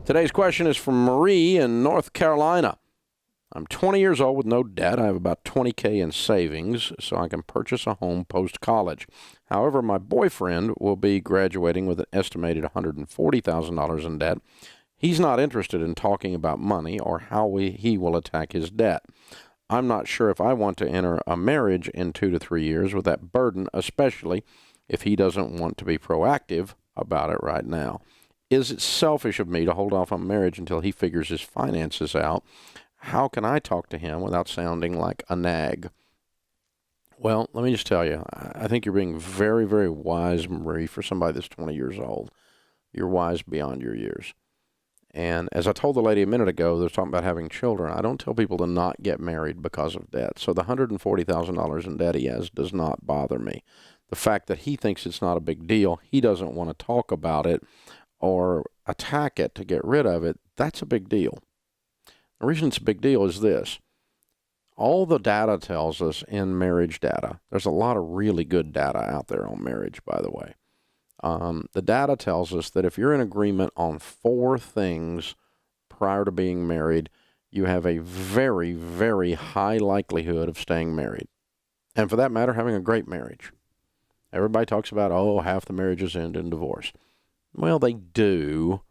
Today's question is from Marie in North Carolina. I'm 20 years old with no debt. I have about $20K in savings, so I can purchase a home post-college. However, my boyfriend will be graduating with an estimated $140,000 in debt. He's not interested in talking about money or how he will attack his debt. I'm not sure if I want to enter a marriage in 2 to 3 years with that burden, especially if he doesn't want to be proactive about it right now. Is it selfish of me to hold off on marriage until he figures his finances out? How can I talk to him without sounding like a nag? Well, let me just tell you, I think you're being very, very wise, Marie, for somebody that's 20 years old. You're wise beyond your years. And as I told the lady a minute ago, they're talking about having children. I don't tell people to not get married because of debt. So the $140,000 in debt he has does not bother me. The fact that he thinks it's not a big deal, he doesn't want to talk about it or attack it to get rid of it, that's a big deal. The reason it's a big deal is this. All the data tells us in marriage data, there's a lot of really good data out there on marriage, by the way. The data tells us that if you're in agreement on 4 things prior to being married, you have a very, very high likelihood of staying married. And for that matter, having a great marriage. Everybody talks about, oh, half the marriages end in divorce. Well, they do.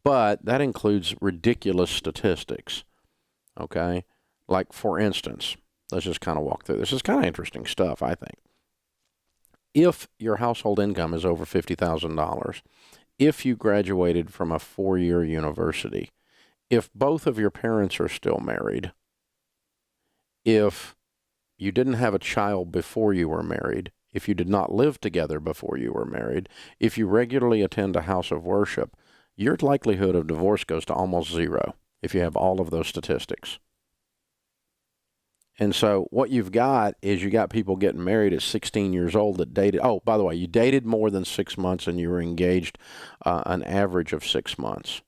But that includes ridiculous statistics, okay? Like, for instance, let's just kind of walk through this. This is kind of interesting stuff, I think. If your household income is over $50,000, if you graduated from a 4-year university, if both of your parents are still married, if you didn't have a child before you were married, if you did not live together before you were married, if you regularly attend a house of worship, your likelihood of divorce goes to almost zero if you have all of those statistics. And so what you've got is you got people getting married at 16 years old that dated. Oh, by the way, you dated more than 6 months and you were engaged an average of 6 months.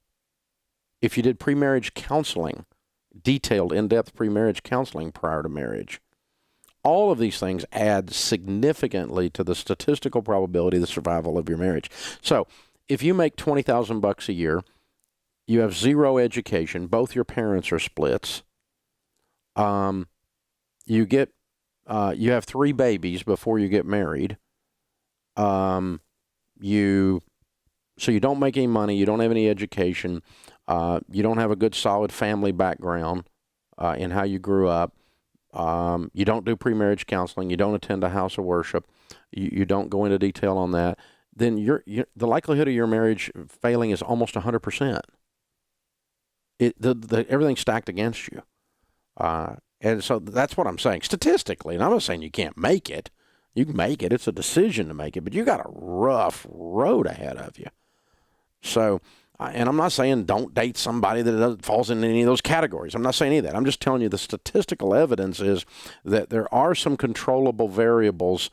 If you did pre-marriage counseling, detailed, in-depth pre-marriage counseling prior to marriage, all of these things add significantly to the statistical probability of the survival of your marriage. So if you make $20,000 a year, you have zero education, both your parents are splits, you have 3 babies before you get married, so you don't make any money, you don't have any education, you don't have a good solid family background in how you grew up, you don't do pre-marriage counseling, you don't attend a house of worship, you don't go into detail on that, then the likelihood of your marriage failing is almost 100%. Everything's stacked against you. And so that's what I'm saying. Statistically, and I'm not saying you can't make it. You can make it. It's a decision to make it. But you got a rough road ahead of you. So, and I'm not saying don't date somebody that falls in any of those categories. I'm not saying any of that. I'm just telling you the statistical evidence is that there are some controllable variables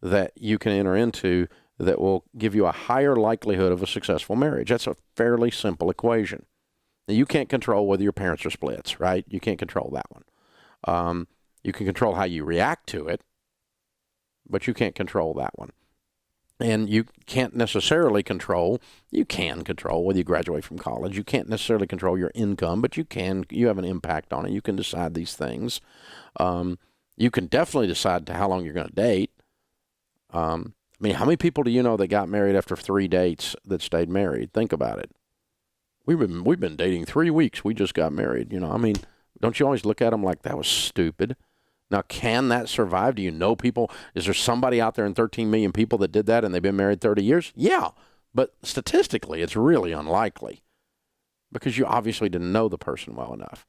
that you can enter into that will give you a higher likelihood of a successful marriage. That's a fairly simple equation. Now, you can't control whether your parents are splits, right? You can't control that one. You can control how you react to it, but you can't control that one. And you can't necessarily control, you can control whether you graduate from college. You can't necessarily control your income, but you have an impact on it. You can decide these things. You can definitely decide how long you're going to date. I mean, how many people do you know that got married after 3 dates that stayed married? Think about it. We've been dating 3 weeks. We just got married. You know, I mean, don't you always look at them like that was stupid? Now, can that survive? Do you know people? Is there somebody out there in 13 million people that did that and they've been married 30 years? Yeah, but statistically, it's really unlikely because you obviously didn't know the person well enough.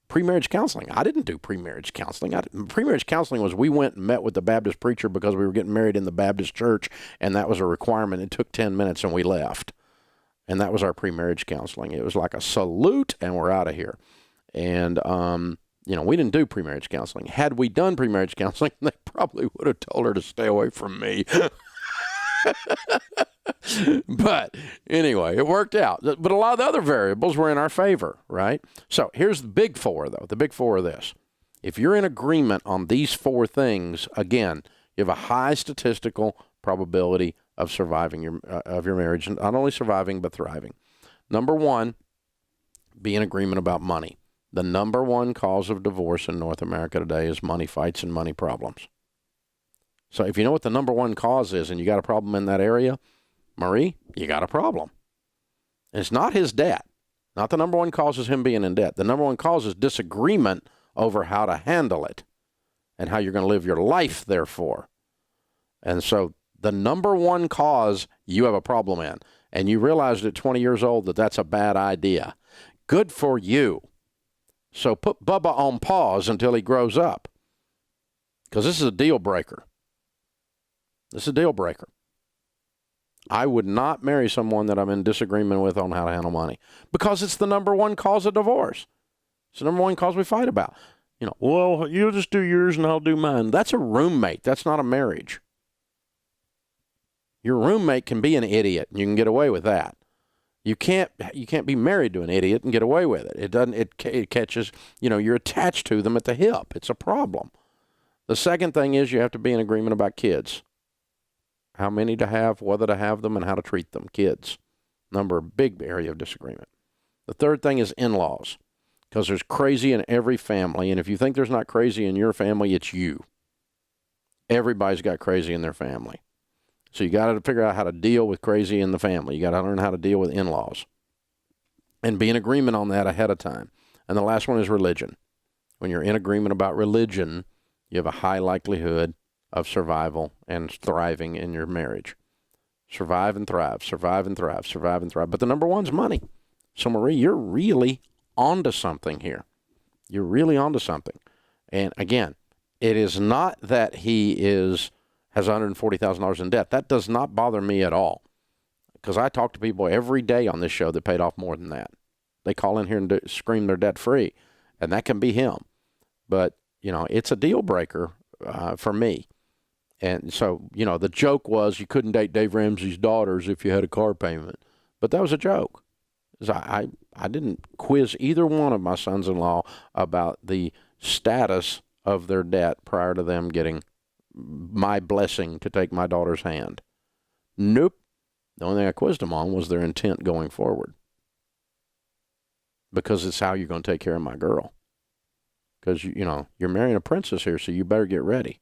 Pre-marriage counseling. I didn't do pre-marriage counseling. Pre-marriage counseling was we went and met with the Baptist preacher because we were getting married in the Baptist church, and that was a requirement. It took 10 minutes, and we left. And that was our pre-marriage counseling. It was like a salute, and we're out of here. And, we didn't do pre-marriage counseling. Had we done pre-marriage counseling, they probably would have told her to stay away from me. But anyway, it worked out. But a lot of the other variables were in our favor, right? So here's the big 4, though. The big 4 are this. If you're in agreement on these 4 things, again, you have a high statistical probability of surviving your marriage, and not only surviving but thriving. Number one, be in agreement about money. The number one cause of divorce in North America today is money fights and money problems. So if you know what the number one cause is and you got a problem in that area, Marie, you got a problem. And it's not his debt. Not the number one cause is him being in debt. The number one cause is disagreement over how to handle it and how you're going to live your life, therefore. And so the number one cause you have a problem in, and you realized at 20 years old that that's a bad idea. Good for you. So put Bubba on pause until he grows up, because this is a deal breaker. This is a deal breaker. I would not marry someone that I'm in disagreement with on how to handle money, because it's the number one cause of divorce. It's the number one cause we fight about. You know, well, you'll just do yours and I'll do mine. That's a roommate. That's not a marriage. Your roommate can be an idiot, and you can get away with that. You can't be married to an idiot and get away with it. It doesn't. It catches. You know, you're attached to them at the hip. It's a problem. The second thing is you have to be in agreement about kids. How many to have, whether to have them, and how to treat them. Kids, big area of disagreement. The third thing is in-laws, because there's crazy in every family, and if you think there's not crazy in your family, it's you. Everybody's got crazy in their family. So you got to figure out how to deal with crazy in the family. You got to learn how to deal with in-laws and be in agreement on that ahead of time. And the last one is religion. When you're in agreement about religion, you have a high likelihood of survival and thriving in your marriage. Survive and thrive, survive and thrive, survive and thrive. But the number one's money. So, Marie, you're really onto something here. You're really onto something. And again, it is not that he has $140,000 in debt. That does not bother me at all, because I talk to people every day on this show that paid off more than that. They call in here and scream they're debt free, and that can be him. But, you know, it's a deal breaker for me. And so, you know, the joke was you couldn't date Dave Ramsey's daughters if you had a car payment. But that was a joke. I didn't quiz either one of my sons-in-law about the status of their debt prior to them getting my blessing to take my daughter's hand. Nope. The only thing I quizzed them on was their intent going forward, because it's how you're going to take care of my girl. Because, you know, you're marrying a princess here, so you better get ready.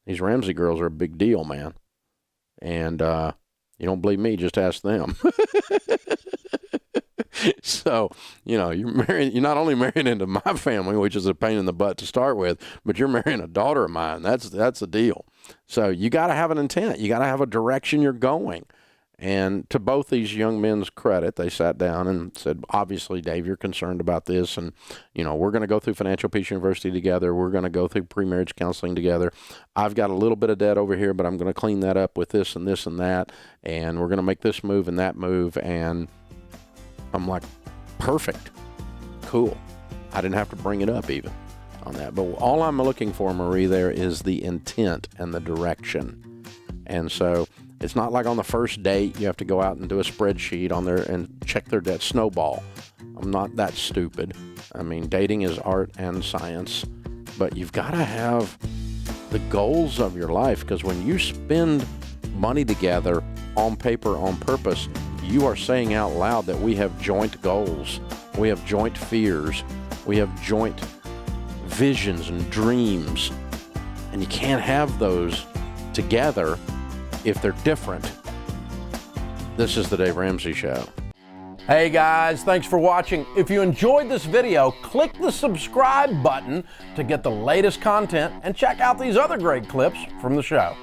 These Ramsey girls are a big deal, man. And you don't believe me, just ask them. So, you know, you're not only marrying into my family, which is a pain in the butt to start with, but you're marrying a daughter of mine. That's a deal. So you got to have an intent. You got to have a direction you're going. And to both these young men's credit, they sat down and said, obviously, Dave, you're concerned about this. And, you know, we're going to go through Financial Peace University together. We're going to go through pre-marriage counseling together. I've got a little bit of debt over here, but I'm going to clean that up with this and this and that. And we're going to make this move and that move. And I'm like, perfect. Cool. I didn't have to bring it up even on that. But all I'm looking for, Marie, there is the intent and the direction. And so it's not like on the first date you have to go out and do a spreadsheet on there and check their debt. Snowball. I'm not that stupid. I mean, dating is art and science. But you've got to have the goals of your life, because when you spend money together on paper on purpose, you are saying out loud that we have joint goals. We have joint fears. We have joint visions and dreams. And you can't have those together if they're different. This is the Dave Ramsey Show. Hey guys, thanks for watching. If you enjoyed this video, click the subscribe button to get the latest content and check out these other great clips from the show.